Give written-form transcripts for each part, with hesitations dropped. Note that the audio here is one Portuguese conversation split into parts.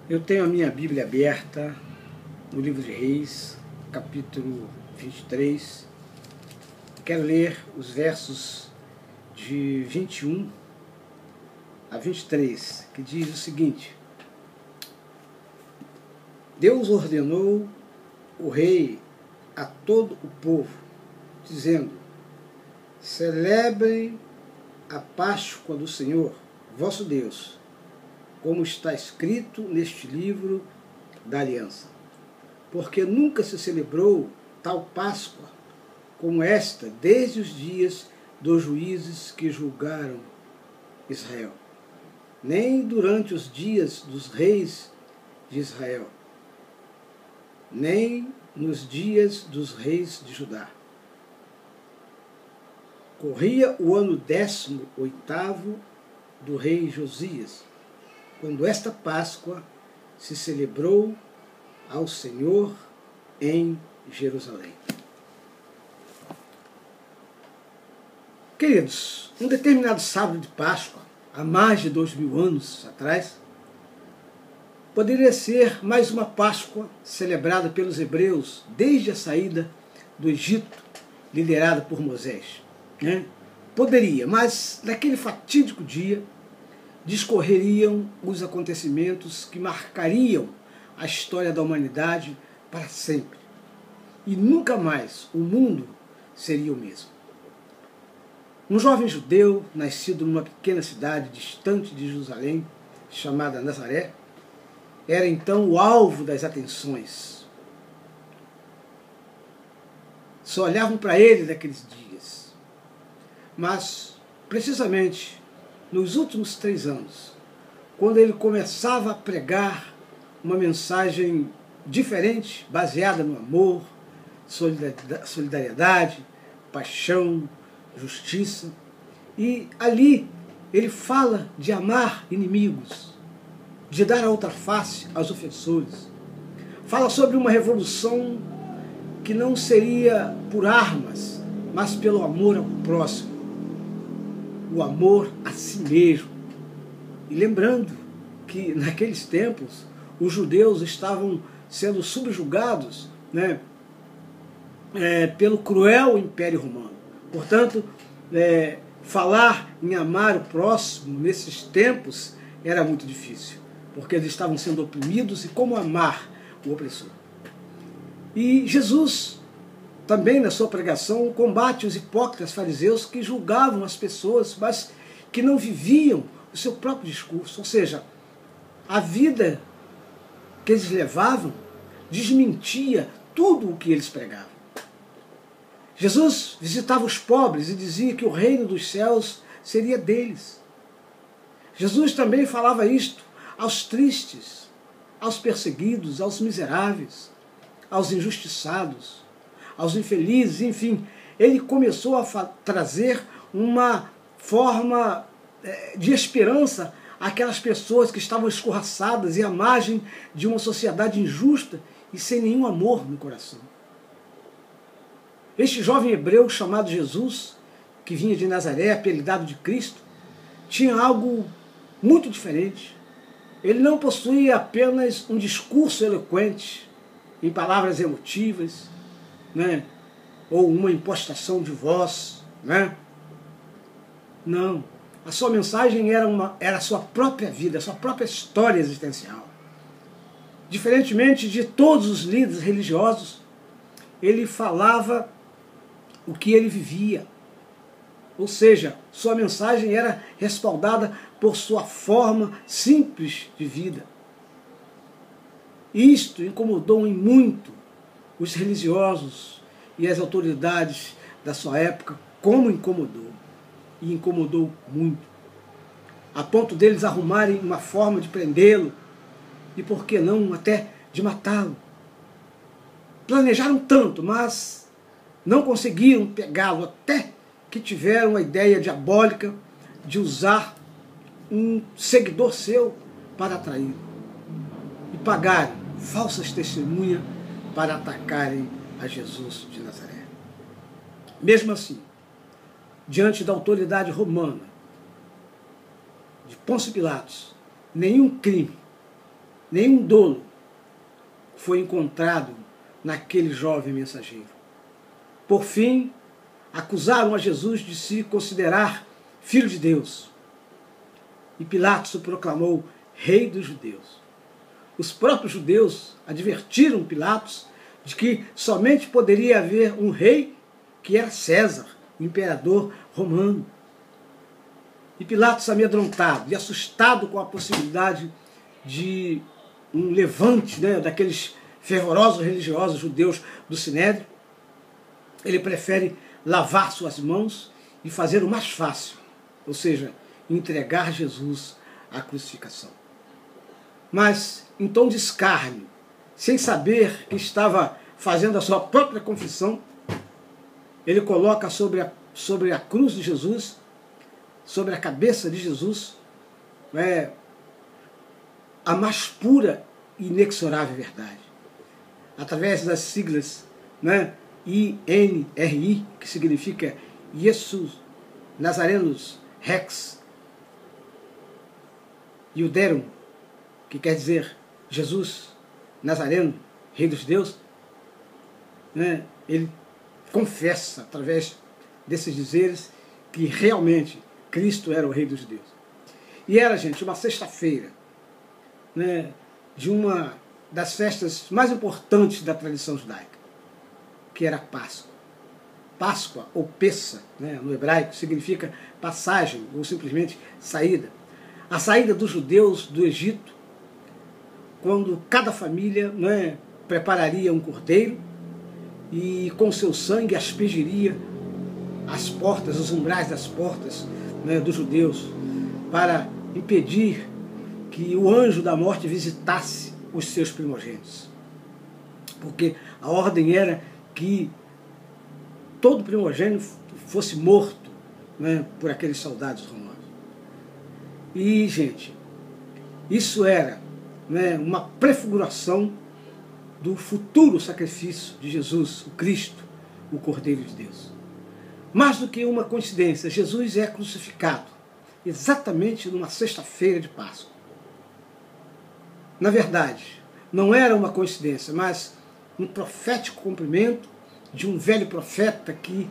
Eu tenho a minha Bíblia aberta no livro de Reis, capítulo 23. Quero ler os versos de 21 a 23, que diz o seguinte: Deus ordenou o rei a todo o povo, dizendo: celebrem a Páscoa do Senhor, vosso Deus, como está escrito neste livro da aliança. Porque nunca se celebrou tal Páscoa como esta desde os dias dos juízes que julgaram Israel, nem durante os dias dos reis de Israel, nem nos dias dos reis de Judá. Corria o ano 18º do rei Josias, quando esta Páscoa se celebrou ao Senhor em Jerusalém. Queridos, um determinado sábado de Páscoa, há mais de 2000 anos atrás, poderia ser mais uma Páscoa celebrada pelos hebreus desde a saída do Egito, liderada por Moisés. Poderia, mas naquele fatídico dia discorreriam os acontecimentos que marcariam a história da humanidade para sempre. E nunca mais o mundo seria o mesmo. Um jovem judeu, nascido numa pequena cidade distante de Jerusalém, chamada Nazaré, era então o alvo das atenções. Só olhavam para ele naqueles dias. Mas, precisamente, nos últimos 3 anos, quando ele começava a pregar uma mensagem diferente, baseada no amor, solidariedade, paixão, justiça, e ali ele fala de amar inimigos, de dar a outra face aos ofensores. Fala sobre uma revolução que não seria por armas, mas pelo amor ao próximo, o amor a si mesmo. E lembrando que naqueles tempos os judeus estavam sendo subjugados, pelo cruel Império Romano. Portanto, falar em amar o próximo nesses tempos era muito difícil, porque eles estavam sendo oprimidos, e como amar o opressor? E Jesus, também na sua pregação, combate os hipócritas fariseus que julgavam as pessoas, mas que não viviam o seu próprio discurso, ou seja, a vida que eles levavam desmentia tudo o que eles pregavam. Jesus visitava os pobres e dizia que o reino dos céus seria deles. Jesus também falava isto aos tristes, aos perseguidos, aos miseráveis, aos injustiçados, aos infelizes, enfim. Ele começou a trazer uma forma de esperança àquelas pessoas que estavam escorraçadas e à margem de uma sociedade injusta e sem nenhum amor no coração. Este jovem hebreu chamado Jesus, que vinha de Nazaré, apelidado de Cristo, tinha algo muito diferente. Ele não possuía apenas um discurso eloquente, em palavras emotivas, ou uma impostação de voz. Não. A sua mensagem era a sua própria vida, a sua própria história existencial. Diferentemente de todos os líderes religiosos, ele falava o que ele vivia. Ou seja, sua mensagem era respaldada por sua forma simples de vida. Isto incomodou em muito os religiosos e as autoridades da sua época, como incomodou. E incomodou muito, a ponto deles arrumarem uma forma de prendê-lo e, por que não, até de matá-lo. Planejaram tanto, mas não conseguiram pegá-lo, até que tiveram a ideia diabólica de usar um seguidor seu para atraí-lo e pagarem falsas testemunhas para atacarem a Jesus de Nazaré. Mesmo assim, diante da autoridade romana, de Pôncio Pilatos, nenhum crime nenhum dolo foi encontrado naquele jovem mensageiro. Por fim, acusaram a Jesus de se considerar filho de Deus. E Pilatos o proclamou rei dos judeus. Os próprios judeus advertiram Pilatos de que somente poderia haver um rei que era César, o imperador romano. E Pilatos, amedrontado e assustado com a possibilidade de um levante, né, daqueles fervorosos religiosos judeus do Sinédrio, ele prefere lavar suas mãos e fazer o mais fácil, ou seja, entregar Jesus à crucificação. Mas, em tom de escárnio, sem saber que estava fazendo a sua própria confissão, ele coloca sobre a cruz de Jesus, sobre a cabeça de Jesus, a mais pura e inexorável verdade. Através das siglas, INRI, que significa Jesus Nazarenus Rex Iuderum, que quer dizer Jesus Nazareno, Rei dos Judeus, ele confessa, através desses dizeres, que realmente Cristo era o Rei dos Judeus. E era, gente, uma sexta-feira, de uma das festas mais importantes da tradição judaica, que era a Páscoa. Páscoa, ou Pessa, no hebraico, significa passagem, ou simplesmente saída. A saída dos judeus do Egito, quando cada família prepararia um cordeiro e com seu sangue aspergiria as portas, os umbrais das portas dos judeus, para impedir que o anjo da morte visitasse os seus primogênitos. Porque a ordem era que todo primogênito fosse morto por aqueles soldados romanos. E, gente, isso era uma prefiguração do futuro sacrifício de Jesus, o Cristo, o Cordeiro de Deus. Mais do que uma coincidência, Jesus é crucificado exatamente numa sexta-feira de Páscoa. Na verdade, não era uma coincidência, mas um profético cumprimento de um velho profeta que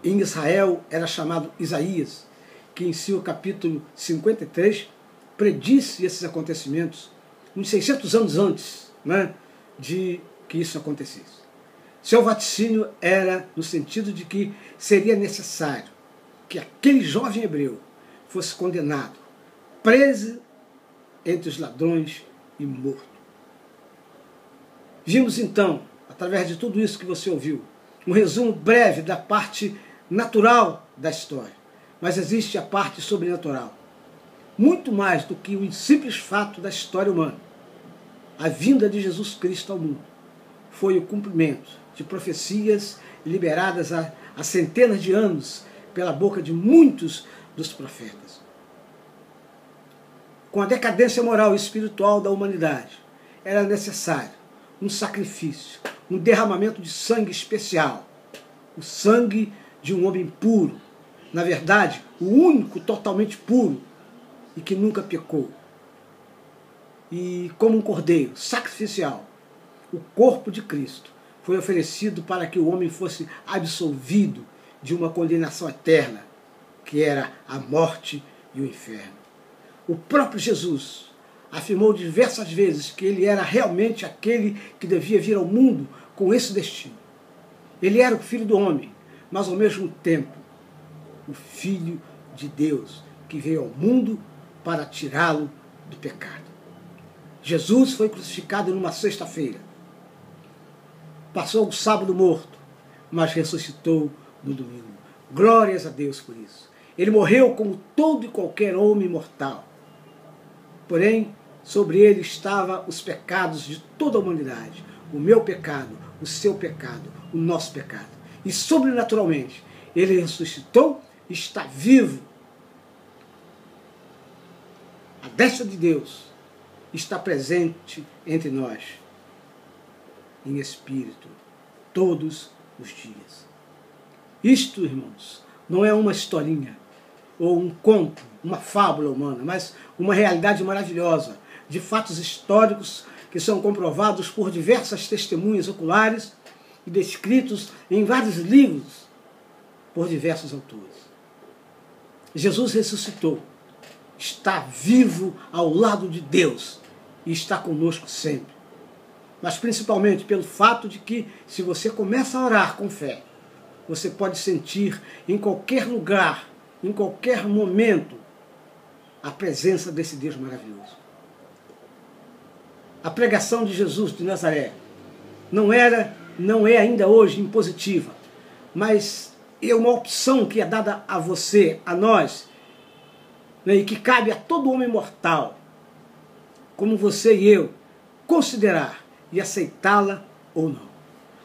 em Israel era chamado Isaías, que em seu capítulo 53 predisse esses acontecimentos uns 600 anos antes de que isso acontecesse. Seu vaticínio era no sentido de que seria necessário que aquele jovem hebreu fosse condenado, preso entre os ladrões e morto. Vimos então, através de tudo isso que você ouviu, um resumo breve da parte natural da história, mas existe a parte sobrenatural. Muito mais do que o simples fato da história humana. A vinda de Jesus Cristo ao mundo foi o cumprimento de profecias liberadas há centenas de anos pela boca de muitos dos profetas. Com a decadência moral e espiritual da humanidade, era necessário um sacrifício, um derramamento de sangue especial, o sangue de um homem puro, na verdade, o único totalmente puro e que nunca pecou. E como um cordeiro sacrificial, o corpo de Cristo foi oferecido para que o homem fosse absolvido de uma condenação eterna, que era a morte e o inferno. O próprio Jesus afirmou diversas vezes que ele era realmente aquele que devia vir ao mundo com esse destino. Ele era o Filho do homem, mas ao mesmo tempo o Filho de Deus, que veio ao mundo para tirá-lo do pecado. Jesus foi crucificado numa sexta-feira. Passou o sábado morto, mas ressuscitou no domingo. Glórias a Deus por isso. Ele morreu como todo e qualquer homem mortal. Porém, sobre ele estavam os pecados de toda a humanidade. O meu pecado, o seu pecado, o nosso pecado. E sobrenaturalmente, ele ressuscitou e está vivo. A destra de Deus está presente entre nós, em espírito, todos os dias. Isto, irmãos, não é uma historinha. ou um conto, uma fábula humana, mas uma realidade maravilhosa, de fatos históricos que são comprovados por diversas testemunhas oculares e descritos em vários livros por diversos autores. Jesus ressuscitou, está vivo ao lado de Deus e está conosco sempre. Mas principalmente pelo fato de que, se você começa a orar com fé, você pode sentir em qualquer lugar, em qualquer momento, a presença desse Deus maravilhoso. A pregação de Jesus de Nazaré não é ainda hoje impositiva, mas é uma opção que é dada a você, a nós, né, e que cabe a todo homem mortal, como você e eu, considerar e aceitá-la ou não.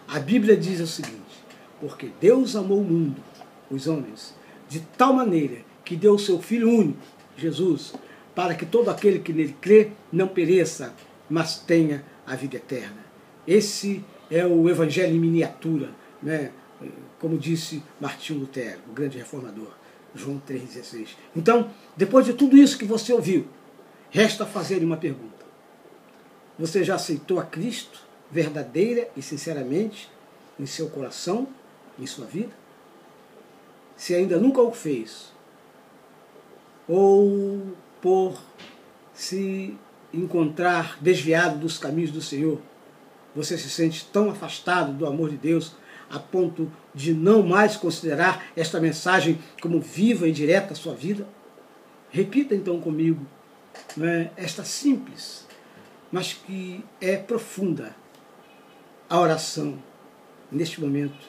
A Bíblia diz o seguinte: porque Deus amou o mundo, os homens, de tal maneira que deu o seu Filho único, Jesus, para que todo aquele que nele crê não pereça, mas tenha a vida eterna. Esse é o Evangelho em miniatura, né? Como disse Martinho Lutero, o grande reformador, João 3,16. Então, depois de tudo isso que você ouviu, resta fazer uma pergunta. Você já aceitou a Cristo verdadeira e sinceramente em seu coração, em sua vida? Se ainda nunca o fez, ou por se encontrar desviado dos caminhos do Senhor, você se sente tão afastado do amor de Deus a ponto de não mais considerar esta mensagem como viva e direta à sua vida? Repita então comigo, né, esta simples, mas que é profunda, a oração neste momento.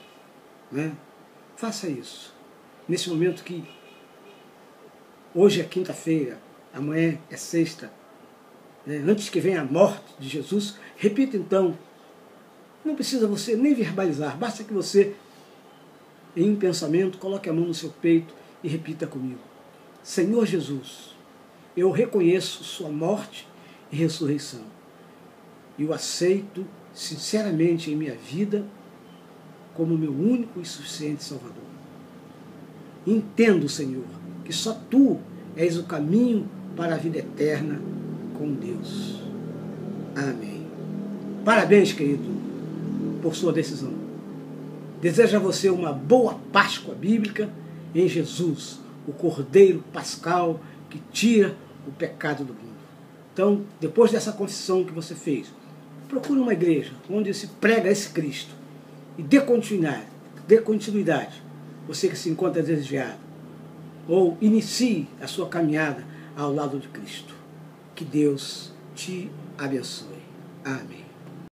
Né? Faça isso. Nesse momento que hoje é quinta-feira, amanhã é sexta, né? Antes que venha a morte de Jesus, repita então. Não precisa você nem verbalizar, basta que você, em um pensamento, coloque a mão no seu peito e repita comigo: Senhor Jesus, eu reconheço sua morte e ressurreição. E o aceito sinceramente em minha vida como meu único e suficiente Salvador. Entendo, Senhor, que só Tu és o caminho para a vida eterna com Deus. Amém. Parabéns, querido, por sua decisão. Desejo a você uma boa Páscoa bíblica em Jesus, o Cordeiro Pascal que tira o pecado do mundo. Então, depois dessa confissão que você fez, procure uma igreja onde se prega esse Cristo e dê continuidade, você que se encontra desviado, ou inicie a sua caminhada ao lado de Cristo. Que Deus te abençoe. Amém.